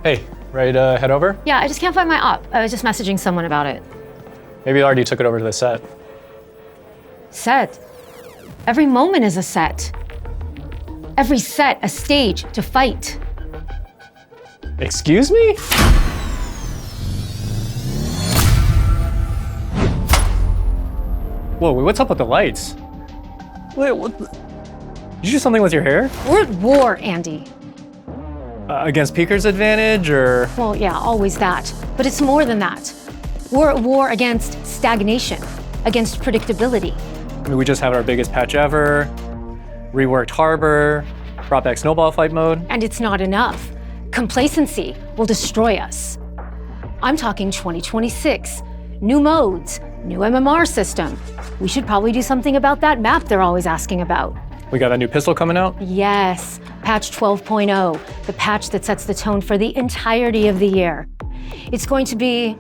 Hey, ready to head over? Yeah, I just can't find my op. I was just messaging someone about it. Maybe you already took it over to the set. Set? Every moment is a set. Every set, a stage to fight. Excuse me? Whoa, what's up with the lights? Wait, what? Did you do something with your hair? We're at war, Andy. Against Peeker's advantage, or? Well, yeah, always that. But it's more than that. We're at war against stagnation, against predictability. I mean, we just had our biggest patch ever, reworked Harbor, brought back snowball fight mode. And it's not enough. Complacency will destroy us. I'm talking 2026. New modes, new MMR system. We should probably do something about that map they're always asking about. We got a new pistol coming out? Yes, patch 12.0, the patch that sets the tone for the entirety of the year. It's going to be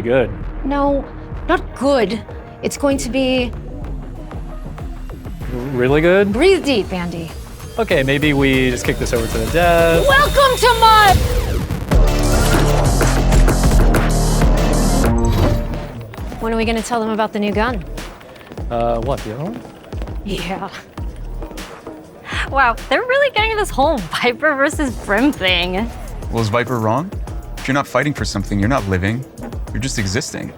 good. No, not good. It's going to be Really good? breathe deep, Andy. Okay, maybe we just kick this over to the dev. Welcome to my... When are we gonna tell them about the new gun? What, the other one? Yeah. Wow, they're really getting this whole Viper versus Brim thing. Well, is Viper wrong? If you're not fighting for something, you're not living. You're just existing.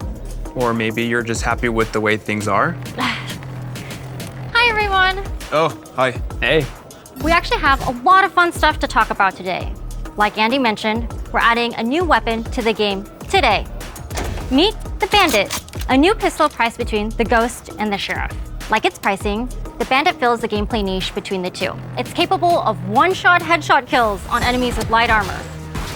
Or maybe you're just happy with the way things are. Hi, everyone. Oh, hi. Hey. We actually have a lot of fun stuff to talk about today. Like Andy mentioned, we're adding a new weapon to the game today. Meet the Bandit, a new pistol priced between the Ghost and the Sheriff. Like its pricing, the Bandit fills the gameplay niche between the two. It's capable of one-shot headshot kills on enemies with light armor.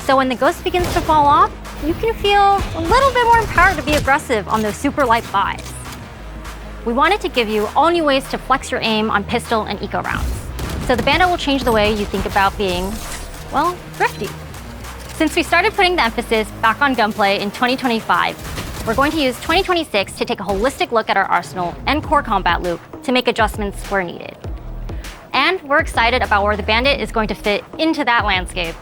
So when the Ghost begins to fall off, you can feel a little bit more empowered to be aggressive on those super light buys. We wanted to give you all new ways to flex your aim on pistol and eco rounds. So the Bandit will change the way you think about being, well, thrifty. Since we started putting the emphasis back on gunplay in 2025, we're going to use 2026 to take a holistic look at our arsenal and core combat loop to make adjustments where needed. And we're excited about where the Bandit is going to fit into that landscape.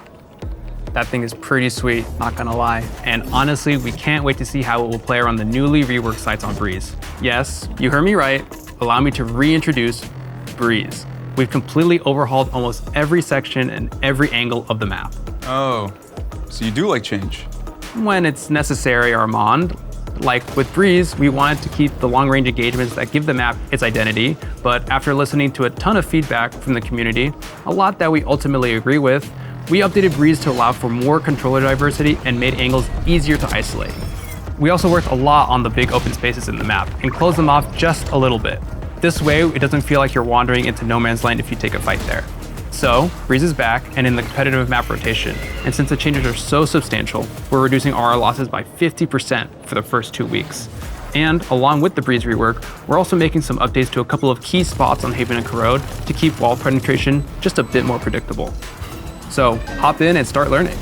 That thing is pretty sweet, not gonna lie. And honestly, we can't wait to see how it will play around the newly reworked sights on Breeze. Yes, you heard me right. Allow me to reintroduce Breeze. We've completely overhauled almost every section and every angle of the map. Oh, so you do like change? When it's necessary, Armand. Like with Breeze, we wanted to keep the long-range engagements that give the map its identity, but after listening to a ton of feedback from the community, a lot that we ultimately agree with, we updated Breeze to allow for more controller diversity and made angles easier to isolate. We also worked a lot on the big open spaces in the map and closed them off just a little bit. This way, it doesn't feel like you're wandering into no man's land if you take a fight there. So, Breeze is back and in the competitive map rotation, and since the changes are so substantial, we're reducing RR losses by 50% for the first 2 weeks. And along with the Breeze rework, we're also making some updates to a couple of key spots on Haven and Corrode to keep wall penetration just a bit more predictable. So, hop in and start learning.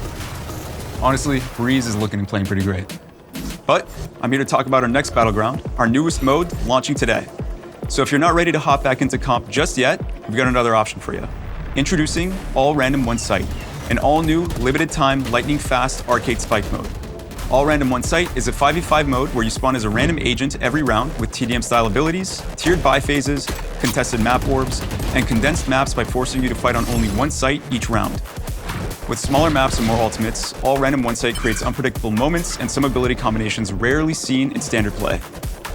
Honestly, Breeze is looking and playing pretty great. But I'm here to talk about our next battleground, our newest mode launching today. So if you're not ready to hop back into comp just yet, we've got another option for you. Introducing All Random One Sight, an all-new, limited-time, lightning-fast arcade spike mode. All Random One Sight is a 5v5 mode where you spawn as a random agent every round with TDM-style abilities, tiered buy phases, contested map orbs, and condensed maps by forcing you to fight on only one site each round. With smaller maps and more ultimates, All Random One Sight creates unpredictable moments and some ability combinations rarely seen in standard play.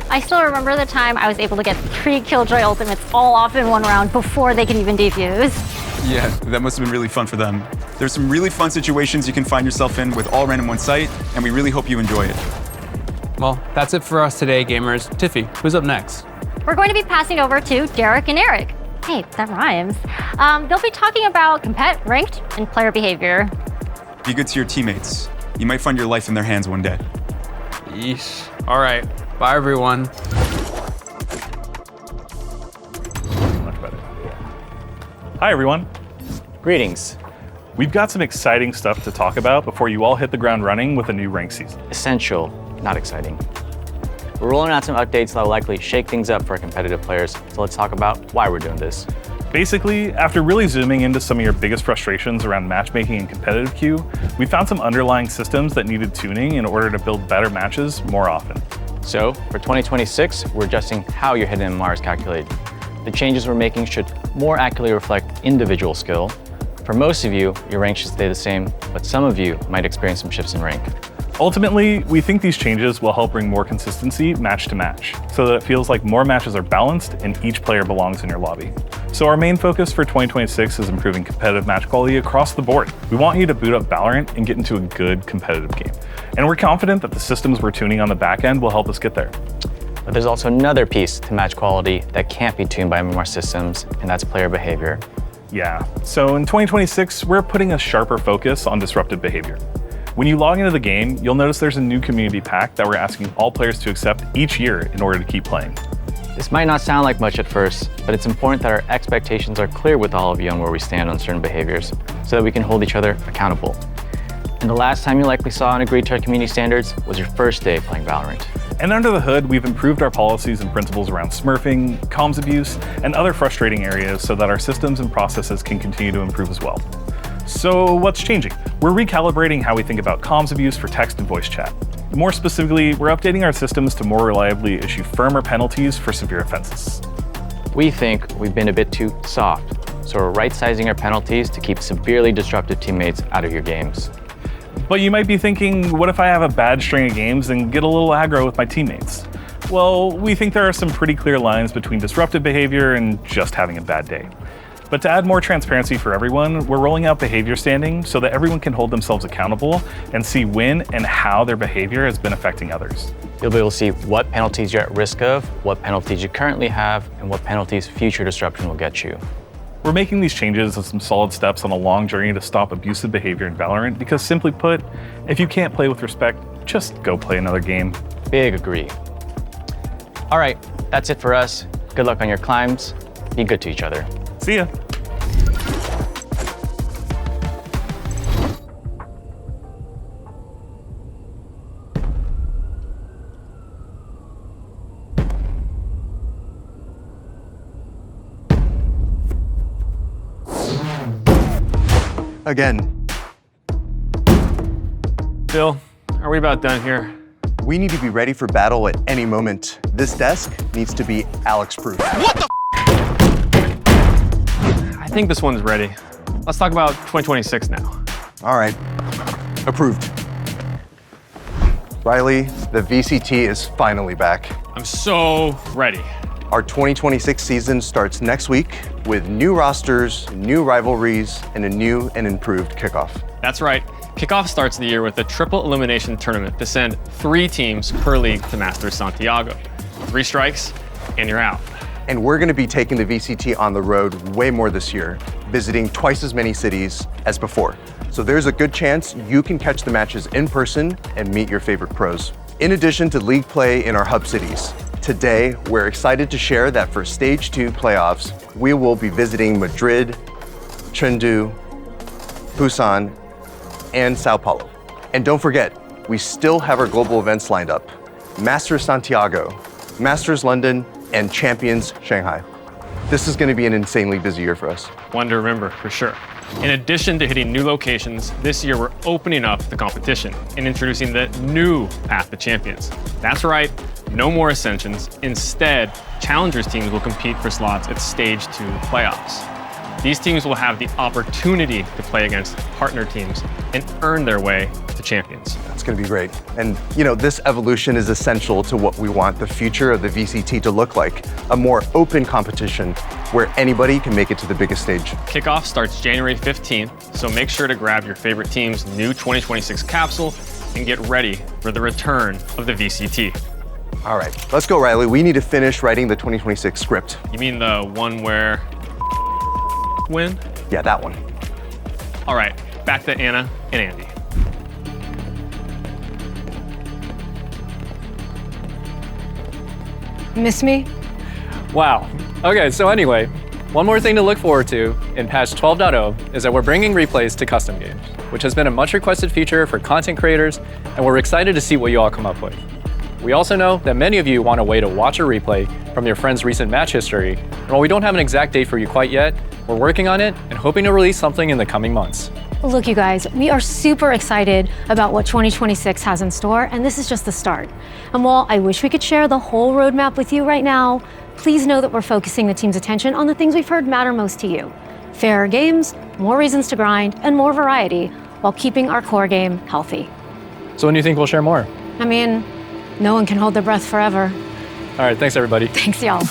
I still remember the time I was able to get 3 Killjoy ultimates all off in one round before they could even defuse. Yeah, that must have been really fun for them. There's some really fun situations you can find yourself in with All Random One Sight, and we really hope you enjoy it. Well, that's it for us today, gamers. Tiffy, who's up next? We're going to be passing over to Derek and Eric. Hey, that rhymes. They'll be talking about compet, ranked, and player behavior. Be good to your teammates. You might find your life in their hands one day. Yeesh. All right. Bye, everyone. Much better. Hi, everyone. Greetings. We've got some exciting stuff to talk about before you all hit the ground running with a new rank season. Essential, not exciting. We're rolling out some updates that will likely shake things up for our competitive players, so let's talk about why we're doing this. Basically, after really zooming into some of your biggest frustrations around matchmaking and competitive queue, we found some underlying systems that needed tuning in order to build better matches more often. So, for 2026, we're adjusting how your hidden MMR is calculated. The changes we're making should more accurately reflect individual skill. For most of you, your rank should stay the same, but some of you might experience some shifts in rank. Ultimately, we think these changes will help bring more consistency match to match, so that it feels like more matches are balanced and each player belongs in your lobby. So our main focus for 2026 is improving competitive match quality across the board. We want you to boot up Valorant and get into a good competitive game. And we're confident that the systems we're tuning on the back end will help us get there. But there's also another piece to match quality that can't be tuned by MMR systems, and that's player behavior. Yeah, so in 2026, we're putting a sharper focus on disruptive behavior. When you log into the game, you'll notice there's a new community pack that we're asking all players to accept each year in order to keep playing. This might not sound like much at first, but it's important that our expectations are clear with all of you on where we stand on certain behaviors, so that we can hold each other accountable. And the last time you likely saw and agreed to our community standards was your first day playing Valorant. And under the hood, we've improved our policies and principles around smurfing, comms abuse, and other frustrating areas so that our systems and processes can continue to improve as well. So what's changing? We're recalibrating how we think about comms abuse for text and voice chat. More specifically, we're updating our systems to more reliably issue firmer penalties for severe offenses. We think we've been a bit too soft, so we're right-sizing our penalties to keep severely disruptive teammates out of your games. But you might be thinking, what if I have a bad string of games and get a little aggro with my teammates? Well, we think there are some pretty clear lines between disruptive behavior and just having a bad day. But to add more transparency for everyone, we're rolling out behavior standing so that everyone can hold themselves accountable and see when and how their behavior has been affecting others. You'll be able to see what penalties you're at risk of, what penalties you currently have, and what penalties future disruption will get you. We're making these changes as some solid steps on a long journey to stop abusive behavior in Valorant because simply put, if you can't play with respect, just go play another game. Big agree. All right, that's it for us. Good luck on your climbs. Be good to each other. See ya. Again. Bill, are we about done here? We need to be ready for battle at any moment. This desk needs to be Alex-proof. What the I think this one's ready. Let's talk about 2026 now. All right, approved. Riley, the VCT is finally back. I'm so ready. Our 2026 season starts next week with new rosters, new rivalries, and a new and improved kickoff. That's right. Kickoff starts the year with a triple elimination tournament to send 3 teams per league to Masters Santiago. 3 strikes, and you're out. And we're gonna be taking the VCT on the road way more this year, visiting twice as many cities as before. So there's a good chance you can catch the matches in person and meet your favorite pros. In addition to league play in our hub cities, today we're excited to share that for Stage 2 playoffs, we will be visiting Madrid, Chengdu, Busan, and Sao Paulo. And don't forget, we still have our global events lined up. Masters Santiago, Masters London, and Champions Shanghai. This is gonna be an insanely busy year for us. One to remember, for sure. In addition to hitting new locations, this year we're opening up the competition and introducing the new Path to Champions. That's right, no more Ascensions. Instead, Challengers teams will compete for slots at Stage 2 playoffs. These teams will have the opportunity to play against partner teams and earn their way to Champions. It's gonna be great. And you know, this evolution is essential to what we want the future of the VCT to look like, a more open competition where anybody can make it to the biggest stage. Kickoff starts January 15th, so make sure to grab your favorite team's new 2026 capsule and get ready for the return of the VCT. All right, let's go, Riley. We need to finish writing the 2026 script. You mean the one where win? Yeah, that one. All right, back to Anna and Andy. Miss me? Wow. Okay, so anyway, one more thing to look forward to in patch 12.0 is that we're bringing replays to custom games, which has been a much requested feature for content creators, and we're excited to see what you all come up with. We also know that many of you want a way to watch a replay from your friend's recent match history, and while we don't have an exact date for you quite yet, we're working on it and hoping to release something in the coming months. Look, you guys, we are super excited about what 2026 has in store, and this is just the start. And while I wish we could share the whole roadmap with you right now, please know that we're focusing the team's attention on the things we've heard matter most to you. Fairer games, more reasons to grind, and more variety, while keeping our core game healthy. So when do you think we'll share more? I mean, no one can hold their breath forever. All right, thanks everybody. Thanks, y'all.